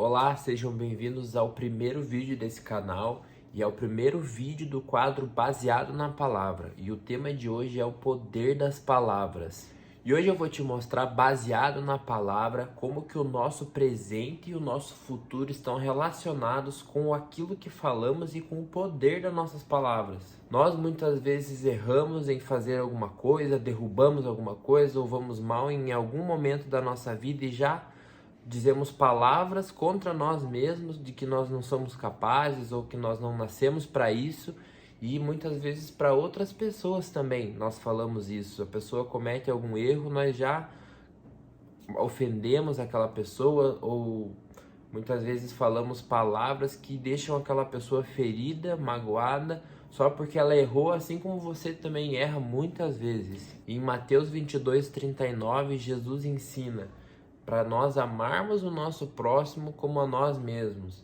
Olá, sejam bem-vindos ao primeiro vídeo desse canal e ao primeiro vídeo do quadro Baseado na Palavra. E o tema de hoje é o poder das palavras. E hoje eu vou te mostrar, baseado na palavra, como que o nosso presente e o nosso futuro estão relacionados com aquilo que falamos e com o poder das nossas palavras. Nós muitas vezes erramos em fazer alguma coisa, derrubamos alguma coisa ou vamos mal em algum momento da nossa vida e já dizemos palavras contra nós mesmos, de que nós não somos capazes ou que nós não nascemos para isso, e muitas vezes para outras pessoas também nós falamos isso. A pessoa comete algum erro, nós já ofendemos aquela pessoa ou muitas vezes falamos palavras que deixam aquela pessoa ferida, magoada, só porque ela errou, assim como você também erra muitas vezes. Em Mateus 22:39, Jesus ensina para nós amarmos o nosso próximo como a nós mesmos.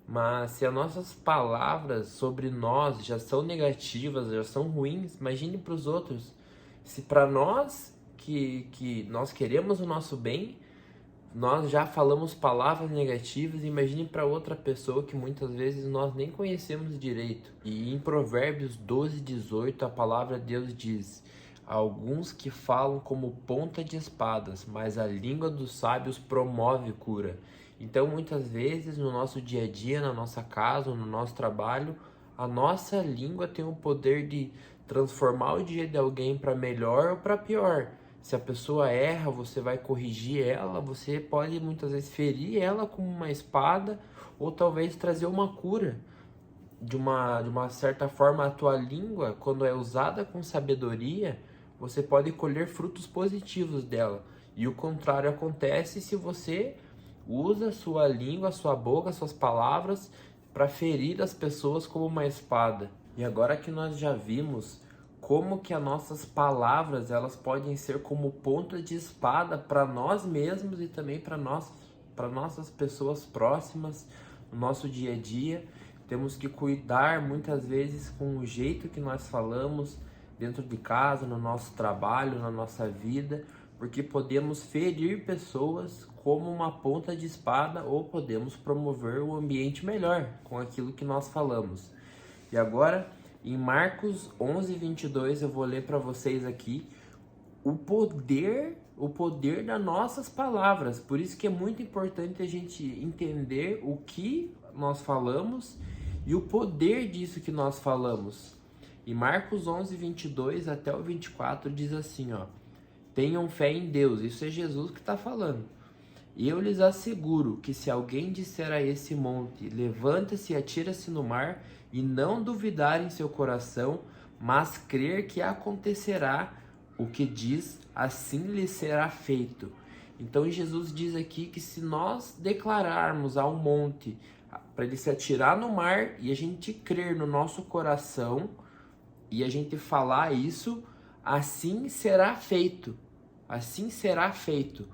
Mas se as nossas palavras sobre nós já são negativas, já são ruins, imagine para os outros. Se para nós que nós queremos o nosso bem, nós já falamos palavras negativas, imagine para outra pessoa que muitas vezes nós nem conhecemos direito. E em Provérbios 12:18, a palavra de Deus diz: alguns que falam como ponta de espadas, mas a língua dos sábios promove cura. Então, muitas vezes, no nosso dia a dia, na nossa casa, no nosso trabalho, a nossa língua tem o poder de transformar o dia de alguém para melhor ou para pior. Se a pessoa erra, você vai corrigir ela, você pode muitas vezes ferir ela com uma espada ou talvez trazer uma cura. De uma certa forma, a tua língua, quando é usada com sabedoria, você pode colher frutos positivos dela. E o contrário acontece se você usa a sua língua, a sua boca, as suas palavras para ferir as pessoas como uma espada. E agora que nós já vimos como que as nossas palavras elas podem ser como ponta de espada para nós mesmos e também para nossas pessoas próximas no nosso dia a dia. Temos que cuidar muitas vezes com o jeito que nós falamos dentro de casa, no nosso trabalho, na nossa vida, porque podemos ferir pessoas como uma ponta de espada ou podemos promover um ambiente melhor com aquilo que nós falamos. E agora, em Marcos 11:22, eu vou ler para vocês aqui o poder das nossas palavras. Por isso que é muito importante a gente entender o que nós falamos e o poder disso que nós falamos. E Marcos 11:22 até o 24 diz assim, ó: tenham fé em Deus. Isso é Jesus que está falando. E eu lhes asseguro que se alguém disser a esse monte, levanta-se e atira-se no mar, e não duvidar em seu coração, mas crer que acontecerá o que diz, assim lhe será feito. Então Jesus diz aqui que se nós declararmos a um monte para ele se atirar no mar e a gente crer no nosso coração e a gente falar isso, assim será feito. Assim será feito.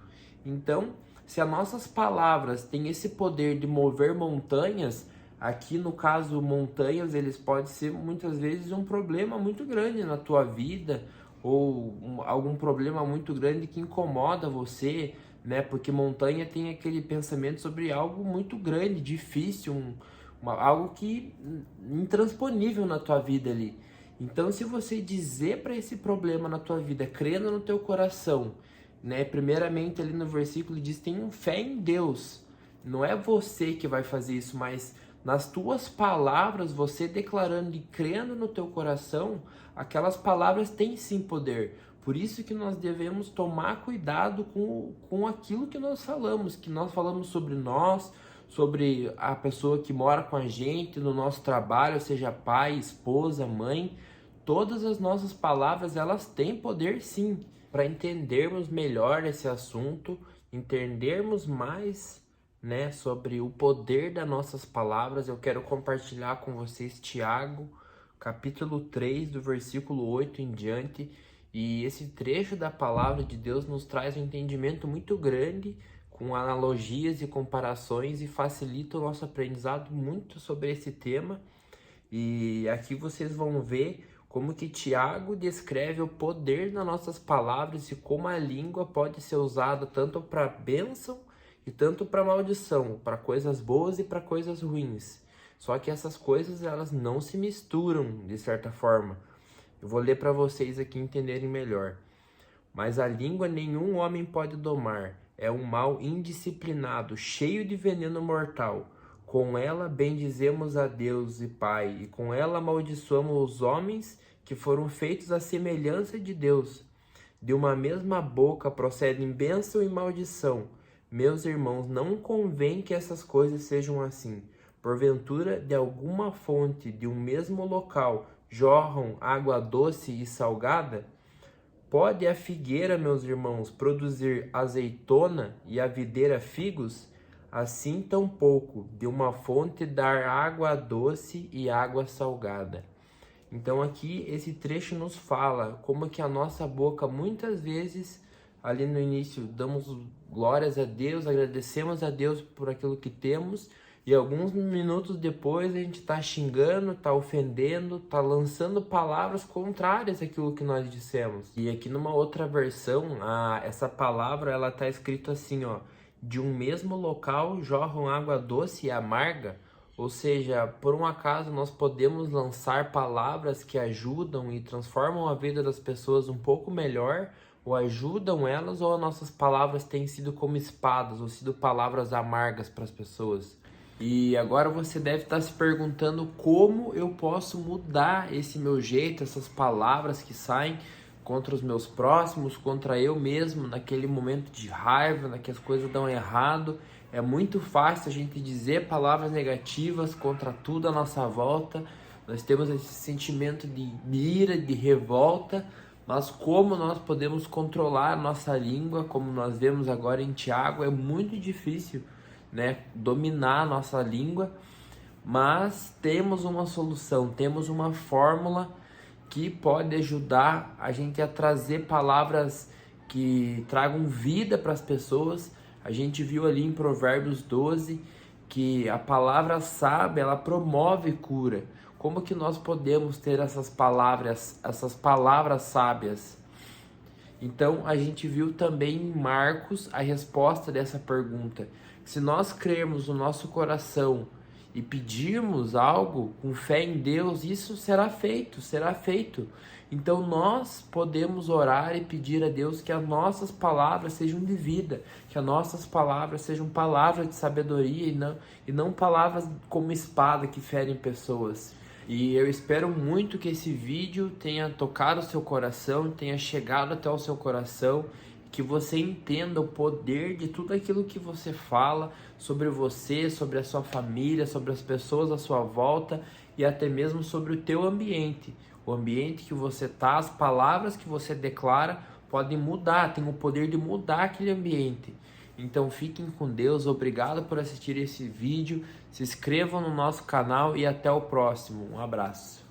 Então, se as nossas palavras têm esse poder de mover montanhas, aqui no caso montanhas, eles podem ser muitas vezes um problema muito grande na tua vida ou algum problema muito grande que incomoda você, né? Porque montanha tem aquele pensamento sobre algo muito grande, difícil, algo que intransponível na tua vida ali. Então, se você dizer para esse problema na tua vida, crendo no teu coração, né? Primeiramente ali no versículo diz: tenham fé em Deus. Não é você que vai fazer isso, mas nas tuas palavras, você declarando e crendo no teu coração, aquelas palavras têm sim poder. Por isso que nós devemos tomar cuidado com aquilo que nós falamos sobre nós, sobre a pessoa que mora com a gente, no nosso trabalho, seja pai, esposa, mãe. Todas as nossas palavras, elas têm poder sim. Para entendermos melhor esse assunto, entendermos mais, né, sobre o poder das nossas palavras, eu quero compartilhar com vocês Tiago, capítulo 3, do versículo 8 em diante. E esse trecho da palavra de Deus nos traz um entendimento muito grande, com analogias e comparações, e facilita o nosso aprendizado muito sobre esse tema. E aqui vocês vão ver como que Tiago descreve o poder das nossas palavras e como a língua pode ser usada tanto para bênção e tanto para maldição, para coisas boas e para coisas ruins. Só que essas coisas elas não se misturam de certa forma. Eu vou ler para vocês aqui entenderem melhor. Mas a língua nenhum homem pode domar. É um mal indisciplinado, cheio de veneno mortal. Com ela bendizemos a Deus e Pai, e com ela amaldiçoamos os homens que foram feitos à semelhança de Deus. De uma mesma boca procedem bênção e maldição. Meus irmãos, não convém que essas coisas sejam assim. Porventura, de alguma fonte de um mesmo local jorram água doce e salgada? Pode a figueira, meus irmãos, produzir azeitona e a videira figos? Assim tampouco de uma fonte dar água doce e água salgada. Então aqui esse trecho nos fala como que a nossa boca muitas vezes, ali no início, damos glórias a Deus, agradecemos a Deus por aquilo que temos, e alguns minutos depois a gente está xingando, está ofendendo, está lançando palavras contrárias àquilo que nós dissemos. E aqui numa outra versão, essa palavra ela está escrito assim, ó: de um mesmo local jorram água doce e amarga. Ou seja, por um acaso nós podemos lançar palavras que ajudam e transformam a vida das pessoas um pouco melhor, ou ajudam elas, ou as nossas palavras têm sido como espadas, ou sido palavras amargas para as pessoas. E agora você deve estar se perguntando como eu posso mudar esse meu jeito, essas palavras que saem contra os meus próximos, contra eu mesmo, naquele momento de raiva, que as coisas dão errado. É muito fácil a gente dizer palavras negativas contra tudo à nossa volta. Nós temos esse sentimento de ira, de revolta, mas como nós podemos controlar a nossa língua, como nós vemos agora em Tiago, é muito difícil, né, dominar a nossa língua, mas temos uma solução, temos uma fórmula que pode ajudar a gente a trazer palavras que tragam vida para as pessoas. A gente viu ali em Provérbios 12 que a palavra sábia, ela promove cura. Como que nós podemos ter essas palavras sábias? Então, a gente viu também em Marcos a resposta dessa pergunta. Se nós crermos no nosso coração e pedirmos algo com fé em Deus, isso será feito, será feito. Então, nós podemos orar e pedir a Deus que as nossas palavras sejam de vida, que as nossas palavras sejam palavras de sabedoria e não palavras como espada que ferem pessoas. E eu espero muito que esse vídeo tenha tocado o seu coração, tenha chegado até o seu coração, que você entenda o poder de tudo aquilo que você fala sobre você, sobre a sua família, sobre as pessoas à sua volta e até mesmo sobre o teu ambiente. O ambiente que você está, as palavras que você declara podem mudar, tem o poder de mudar aquele ambiente. Então fiquem com Deus, obrigado por assistir esse vídeo, se inscrevam no nosso canal e até o próximo. Um abraço.